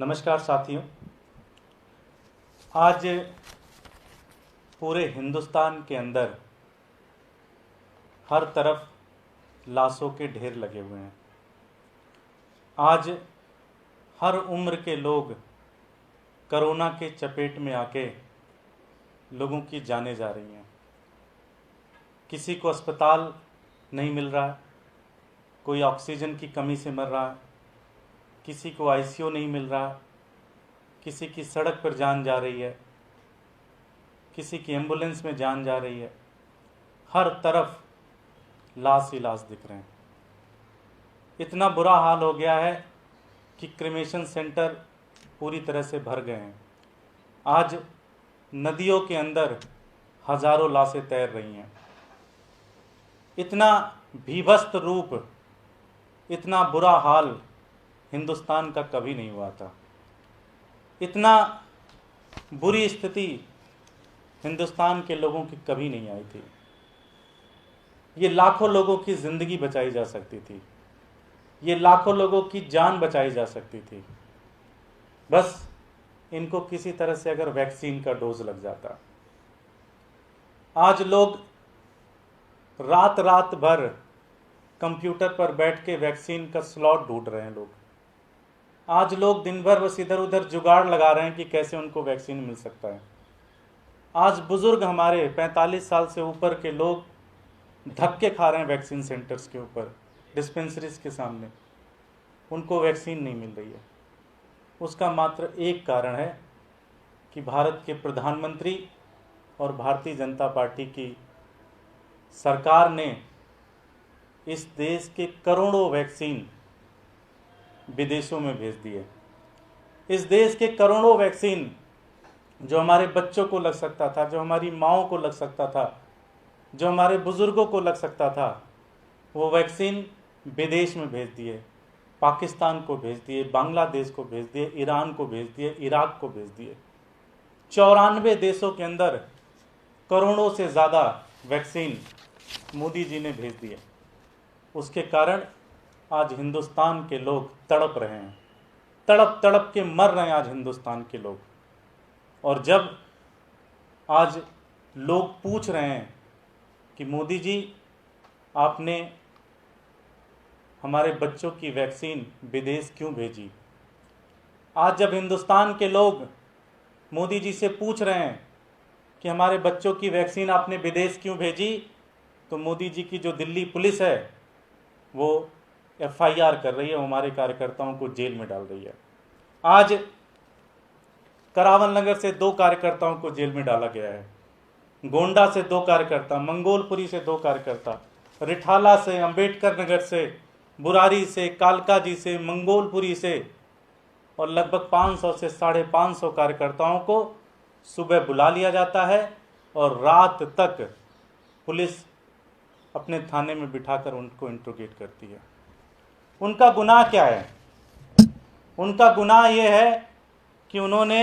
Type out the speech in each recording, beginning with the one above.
नमस्कार साथियों। आज पूरे हिंदुस्तान के अंदर हर तरफ लाशों के ढेर लगे हुए हैं। आज हर उम्र के लोग कोरोना के चपेट में आके लोगों की जानें जा रही हैं। किसी को अस्पताल नहीं मिल रहा है, कोई ऑक्सीजन की कमी से मर रहा है, किसी को आईसीयू नहीं मिल रहा, किसी की सड़क पर जान जा रही है, किसी की एम्बुलेंस में जान जा रही है। हर तरफ लाश ही लाश दिख रहे हैं। इतना बुरा हाल हो गया है कि क्रिमेशन सेंटर पूरी तरह से भर गए हैं। आज नदियों के अंदर हजारों लाशें तैर रही हैं। इतना भीभत्स रूप, इतना बुरा हाल हिंदुस्तान का कभी नहीं हुआ था। इतना बुरी स्थिति हिंदुस्तान के लोगों की कभी नहीं आई थी। ये लाखों लोगों की ज़िंदगी बचाई जा सकती थी, ये लाखों लोगों की जान बचाई जा सकती थी, बस इनको किसी तरह से अगर वैक्सीन का डोज लग जाता। आज लोग रात रात भर कंप्यूटर पर बैठ के वैक्सीन का स्लॉट ढूंढ रहे हैं। आज लोग दिन भर बस इधर उधर जुगाड़ लगा रहे हैं कि कैसे उनको वैक्सीन मिल सकता है। आज बुजुर्ग, हमारे 45 साल से ऊपर के लोग धक्के खा रहे हैं वैक्सीन सेंटर्स के ऊपर, डिस्पेंसरीज के सामने, उनको वैक्सीन नहीं मिल रही है। उसका मात्र एक कारण है कि भारत के प्रधानमंत्री और भारतीय जनता पार्टी की सरकार ने इस देश के करोड़ों वैक्सीन विदेशों में भेज दिए। इस देश के करोड़ों वैक्सीन जो हमारे बच्चों को लग सकता था, जो हमारी माँओं को लग सकता था, जो हमारे बुजुर्गों को लग सकता था, वो वैक्सीन विदेश में भेज दिए। पाकिस्तान को भेज दिए, बांग्लादेश को भेज दिए, ईरान को भेज दिए, इराक को भेज दिए। 94 देशों के अंदर करोड़ों से ज़्यादा वैक्सीन मोदी जी ने भेज दिए। उसके कारण आज हिंदुस्तान के लोग तड़प रहे हैं, तड़प तड़प के मर रहे हैं आज हिंदुस्तान के लोग। और जब आज लोग पूछ रहे हैं कि मोदी जी आपने हमारे बच्चों की वैक्सीन विदेश क्यों भेजी, आज जब हिंदुस्तान के लोग मोदी जी से पूछ रहे हैं कि हमारे बच्चों की वैक्सीन आपने विदेश क्यों भेजी, तो मोदी जी की जो दिल्ली पुलिस है वो FIR कर रही है, हमारे कार्यकर्ताओं को जेल में डाल रही है। आज करावल नगर से 2 कार्यकर्ताओं को जेल में डाला गया है, गोंडा से 2 कार्यकर्ता, मंगोलपुरी से 2 कार्यकर्ता, रिठाला से, अंबेडकर नगर से, बुरारी से, कालकाजी से, मंगोलपुरी से, और लगभग 500 से 550 कार्यकर्ताओं को सुबह बुला लिया जाता है और रात तक पुलिस अपने थाने में बिठाकर उनको इंट्रोगेट करती है। उनका गुनाह क्या है? उनका गुनाह यह है कि उन्होंने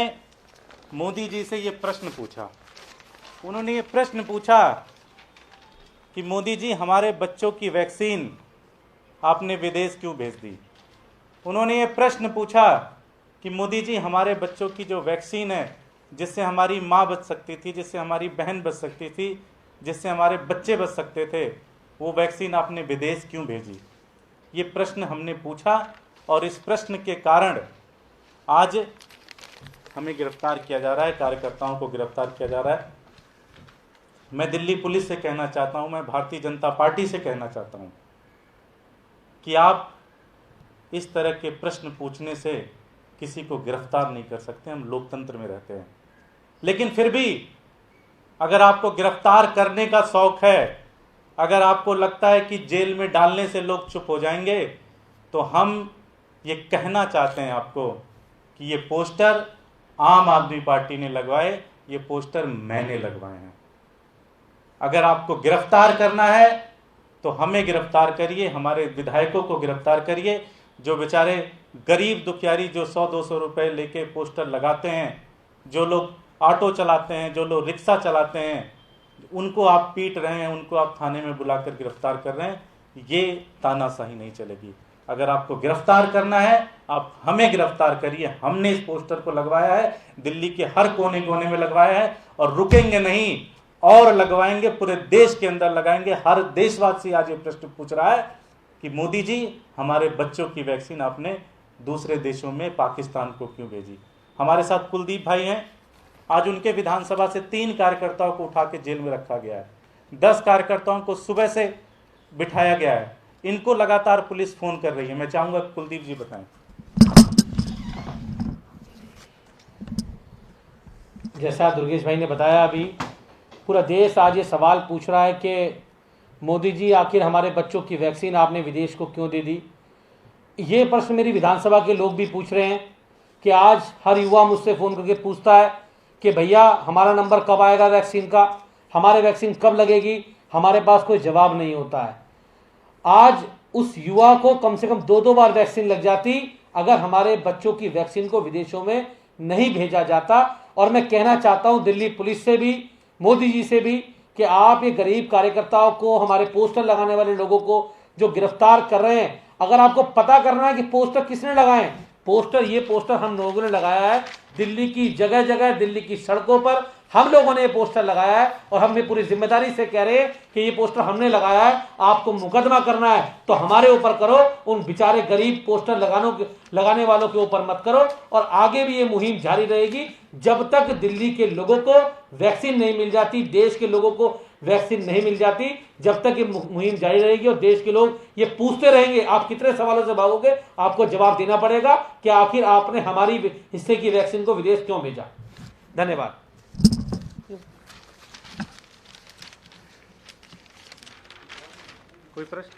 मोदी जी से ये प्रश्न पूछा। उन्होंने ये प्रश्न पूछा कि मोदी जी हमारे बच्चों की वैक्सीन आपने विदेश क्यों भेज दी। उन्होंने ये प्रश्न पूछा कि मोदी जी हमारे बच्चों की जो वैक्सीन है, जिससे हमारी माँ बच सकती थी, जिससे हमारी बहन बच सकती थी, जिससे हमारे बच्चे बच सकते थे, वो वैक्सीन आपने विदेश क्यों भेजी। ये प्रश्न हमने पूछा और इस प्रश्न के कारण आज हमें गिरफ्तार किया जा रहा है, कार्यकर्ताओं को गिरफ्तार किया जा रहा है। मैं दिल्ली पुलिस से कहना चाहता हूं, मैं भारतीय जनता पार्टी से कहना चाहता हूं कि आप इस तरह के प्रश्न पूछने से किसी को गिरफ्तार नहीं कर सकते। हम लोकतंत्र में रहते हैं। लेकिन फिर भी अगर आपको गिरफ्तार करने का शौक है, अगर आपको लगता है कि जेल में डालने से लोग चुप हो जाएंगे, तो हम ये कहना चाहते हैं आपको कि ये पोस्टर आम आदमी पार्टी ने लगवाए, ये पोस्टर मैंने लगवाए हैं। अगर आपको गिरफ्तार करना है तो हमें गिरफ्तार करिए, हमारे विधायकों को गिरफ्तार करिए। जो बेचारे गरीब दुखियारी जो 100-200 रुपए लेके पोस्टर लगाते हैं, जो लोग ऑटो चलाते हैं, जो लोग रिक्शा चलाते हैं, उनको आप पीट रहे हैं, उनको आप थाने में बुलाकर गिरफ्तार कर रहे हैं। ये तानाशाही नहीं चलेगी। अगर आपको गिरफ्तार करना है आप हमें गिरफ्तार करिए। हमने इस पोस्टर को लगवाया है, दिल्ली के हर कोने कोने में लगवाया है और रुकेंगे नहीं और लगवाएंगे, पूरे देश के अंदर लगाएंगे। हर देशवासी आज ये प्रश्न पूछ रहा है कि मोदी जी हमारे बच्चों की वैक्सीन आपने दूसरे देशों में पाकिस्तान को क्यों भेजी। हमारे साथ कुलदीप भाई हैं, आज उनके विधानसभा से 3 कार्यकर्ताओं को उठा के जेल में रखा गया है, 10 कार्यकर्ताओं को सुबह से बिठाया गया है, इनको लगातार पुलिस फोन कर रही है। मैं चाहूंगा कुलदीप जी बताएं। जैसा दुर्गेश भाई ने बताया, अभी पूरा देश आज ये सवाल पूछ रहा है कि मोदी जी आखिर हमारे बच्चों की वैक्सीन आपने विदेश को क्यों दे दी। ये प्रश्न मेरी विधानसभा के लोग भी पूछ रहे हैं कि आज हर युवा मुझसे फ़ोन करके पूछता है कि भैया हमारा नंबर कब आएगा वैक्सीन का, हमारे वैक्सीन कब लगेगी। हमारे पास कोई जवाब नहीं होता है। आज उस युवा को कम से कम 2-2 बार वैक्सीन लग जाती अगर हमारे बच्चों की वैक्सीन को विदेशों में नहीं भेजा जाता। और मैं कहना चाहता हूं दिल्ली पुलिस से भी, मोदी जी से भी, कि आप ये गरीब कार्यकर्ताओं को, हमारे पोस्टर लगाने वाले लोगों को जो गिरफ्तार कर रहे हैं, अगर आपको पता करना है कि पोस्टर किसने लगाए, ये पोस्टर हम लोगों ने लगाया है। दिल्ली की जगह जगह, दिल्ली की सड़कों पर हम लोगों ने ये पोस्टर लगाया है और हम ये पूरी जिम्मेदारी से कह रहे हैं कि ये पोस्टर हमने लगाया है। आपको मुकदमा करना है तो हमारे ऊपर करो, उन बेचारे गरीब पोस्टर लगाने वालों के ऊपर मत करो। और आगे भी ये मुहिम जारी रहेगी जब तक दिल्ली के लोगों को वैक्सीन नहीं मिल जाती, देश के लोगों को वैक्सीन नहीं मिल जाती, जब तक ये मुहिम जारी रहेगी। और देश के लोग ये पूछते रहेंगे, आप कितने सवालों से भागोगे, आपको जवाब देना पड़ेगा कि आखिर आपने हमारी हिस्से की वैक्सीन को विदेश क्यों भेजा। धन्यवाद। कोई प्रश्न?